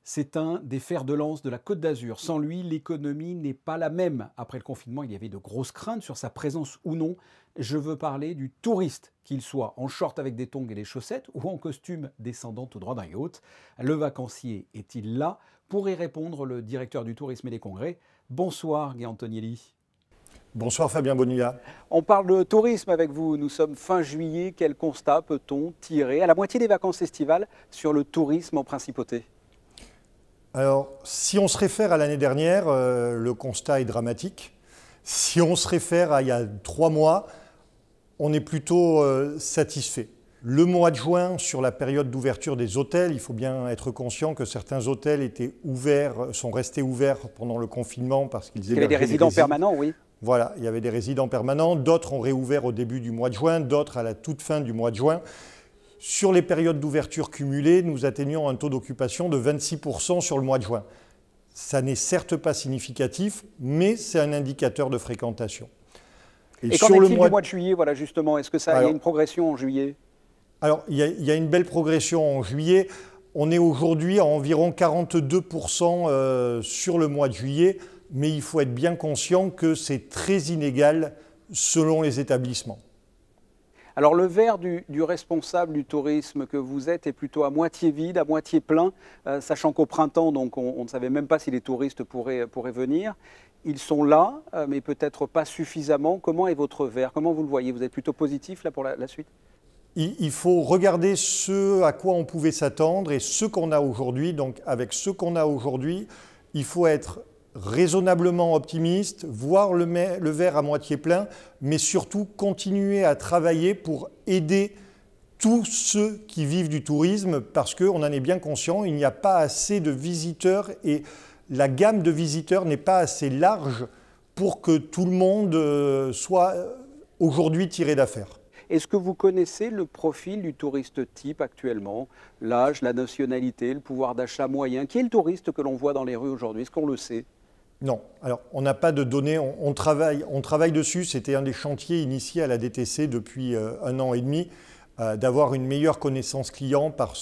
C'est un des fers de lance de la Côte d'Azur. Sans lui, l'économie n'est pas la même. Après le confinement, il y avait de grosses craintes sur sa présence ou non. Je veux parler du touriste, qu'il soit en short avec des tongs et des chaussettes ou en costume descendant tout droit d'un yacht. Le vacancier est-il là? Pour y répondre, le directeur du tourisme et des congrès. Bonsoir Guy Antonielli. Bonsoir Fabien Bonilla. On parle de tourisme avec vous. Nous sommes fin juillet. Quel constat peut-on tirer à la moitié des vacances estivales sur le tourisme en principauté? Alors, si on se réfère à l'année dernière, le constat est dramatique. Si on se réfère à il y a 3 mois, on est plutôt satisfait. Le mois de juin, sur la période d'ouverture des hôtels, il faut bien être conscient que certains hôtels étaient ouverts, sont restés ouverts pendant le confinement parce qu'ils Il y avait des résidents permanents, oui. Voilà, il y avait des résidents permanents. D'autres ont réouvert au début du mois de juin, d'autres à la toute fin du mois de juin. Sur les périodes d'ouverture cumulées, nous atteignons un taux d'occupation de 26% sur le mois de juin. Ça n'est certes pas significatif, mais c'est un indicateur de fréquentation. Et qu'en est-il du mois de juillet, voilà, justement? Est-ce que ça y a une progression en juillet? Alors, il y a une belle progression en juillet. On est aujourd'hui à environ 42% sur le mois de juillet, mais il faut être bien conscient que c'est très inégal selon les établissements. Alors le verre du responsable du tourisme que vous êtes est plutôt à moitié vide, à moitié plein, sachant qu'au printemps, donc, on ne savait même pas si les touristes pourraient venir. Ils sont là, mais peut-être pas suffisamment. Comment est votre verre? Comment vous le voyez? Vous êtes plutôt positif là, pour la suite? Il faut regarder ce à quoi on pouvait s'attendre et ce qu'on a aujourd'hui. Donc avec ce qu'on a aujourd'hui, il faut être raisonnablement optimiste, voir le verre à moitié plein, mais surtout continuer à travailler pour aider tous ceux qui vivent du tourisme, parce qu'on en est bien conscient, il n'y a pas assez de visiteurs et la gamme de visiteurs n'est pas assez large pour que tout le monde soit aujourd'hui tiré d'affaire. Est-ce que vous connaissez le profil du touriste type actuellement? L'âge, la nationalité, le pouvoir d'achat moyen? Qui est le touriste que l'on voit dans les rues aujourd'hui? Est-ce qu'on le sait? Non, alors on n'a pas de données, on travaille dessus, c'était un des chantiers initiés à la DTC depuis 1 an et demi, d'avoir une meilleure connaissance client par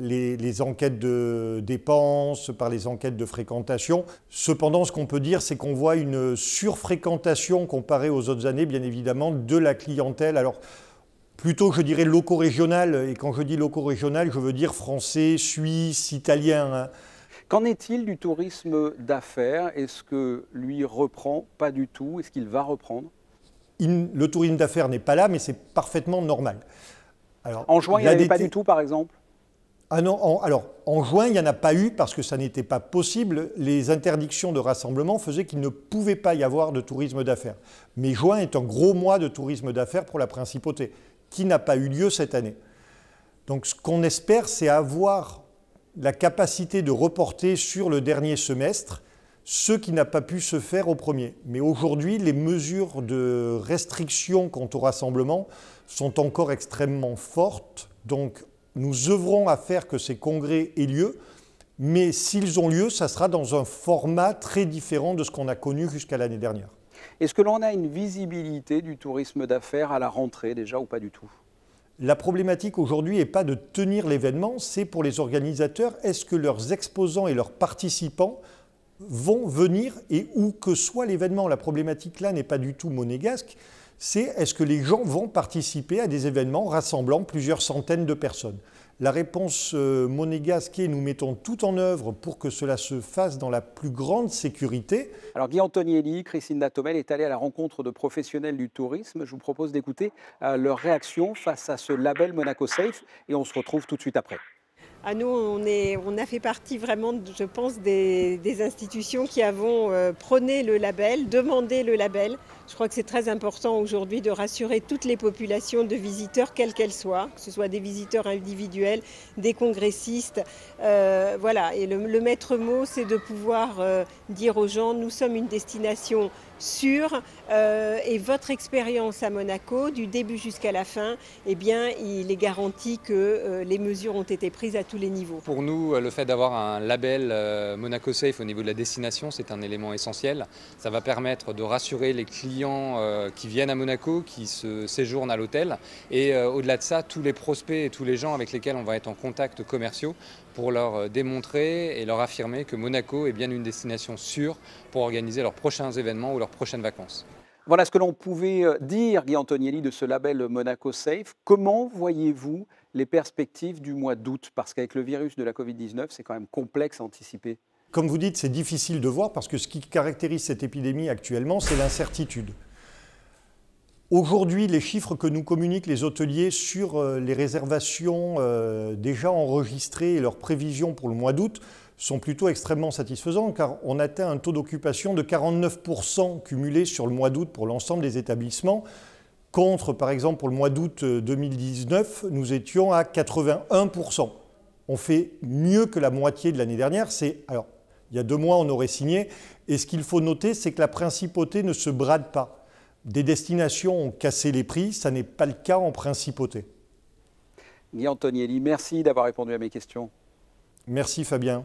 les enquêtes de dépenses, par les enquêtes de fréquentation. Cependant, ce qu'on peut dire, c'est qu'on voit une surfréquentation comparée aux autres années, bien évidemment, de la clientèle. Alors, plutôt, je dirais, loco-régional, et quand je dis loco-régional, je veux dire français, suisse, italien, hein. Qu'en est-il du tourisme d'affaires? Est-ce que lui reprend? Pas du tout. Est-ce qu'il va reprendre? Le tourisme d'affaires n'est pas là, mais c'est parfaitement normal. Alors, en juin, il n'y en avait pas du tout, par exemple? Ah non, alors en juin, il n'y en a pas eu parce que ça n'était pas possible. Les interdictions de rassemblement faisaient qu'il ne pouvait pas y avoir de tourisme d'affaires. Mais juin est un gros mois de tourisme d'affaires pour la principauté, qui n'a pas eu lieu cette année. Donc ce qu'on espère, c'est avoir la capacité de reporter sur le dernier semestre ce qui n'a pas pu se faire au premier. Mais aujourd'hui, les mesures de restriction quant au rassemblement sont encore extrêmement fortes. Donc nous œuvrons à faire que ces congrès aient lieu, mais s'ils ont lieu, ça sera dans un format très différent de ce qu'on a connu jusqu'à l'année dernière. Est-ce que l'on a une visibilité du tourisme d'affaires à la rentrée déjà ou pas du tout? La problématique aujourd'hui n'est pas de tenir l'événement, c'est pour les organisateurs, est-ce que leurs exposants et leurs participants vont venir et où que soit l'événement? La problématique là n'est pas du tout monégasque, c'est est-ce que les gens vont participer à des événements rassemblant plusieurs centaines de personnes? La réponse monégasque est nous mettons tout en œuvre pour que cela se fasse dans la plus grande sécurité. Alors Guy Antonielli, Christine Datomel est allée à la rencontre de professionnels du tourisme. Je vous propose d'écouter leur réaction face à ce label Monaco Safe et on se retrouve tout de suite après. À nous, on a fait partie vraiment, je pense, des institutions qui avons prôné le label, demandé le label. Je crois que c'est très important aujourd'hui de rassurer toutes les populations de visiteurs, quelles qu'elles soient, que ce soit des visiteurs individuels, des congressistes. Voilà. Et le maître mot, c'est de pouvoir dire aux gens, nous sommes une destination sûre et votre expérience à Monaco, du début jusqu'à la fin, eh bien, il est garanti que les mesures ont été prises à tous les niveaux. Pour nous, le fait d'avoir un label Monaco Safe au niveau de la destination, c'est un élément essentiel. Ça va permettre de rassurer les clients qui viennent à Monaco, qui se séjournent à l'hôtel. Et au-delà de ça, tous les prospects et tous les gens avec lesquels on va être en contact commerciaux pour leur démontrer et leur affirmer que Monaco est bien une destination sûre pour organiser leurs prochains événements ou leurs prochaines vacances. Voilà ce que l'on pouvait dire, Guy Antonielli, de ce label Monaco Safe. Comment voyez-vous les perspectives du mois d'août? Parce qu'avec le virus de la Covid-19, c'est quand même complexe à anticiper. Comme vous dites, c'est difficile de voir parce que ce qui caractérise cette épidémie actuellement, c'est l'incertitude. Aujourd'hui, les chiffres que nous communiquent les hôteliers sur les réservations déjà enregistrées et leurs prévisions pour le mois d'août sont plutôt extrêmement satisfaisants car on atteint un taux d'occupation de 49% cumulé sur le mois d'août pour l'ensemble des établissements. Contre, par exemple, pour le mois d'août 2019, nous étions à 81%. On fait mieux que la moitié de l'année dernière. Alors, il y a 2 mois, on aurait signé. Et ce qu'il faut noter, c'est que la principauté ne se brade pas. Des destinations ont cassé les prix, ça n'est pas le cas en principauté. Guy Antonielli, merci d'avoir répondu à mes questions. Merci Fabien.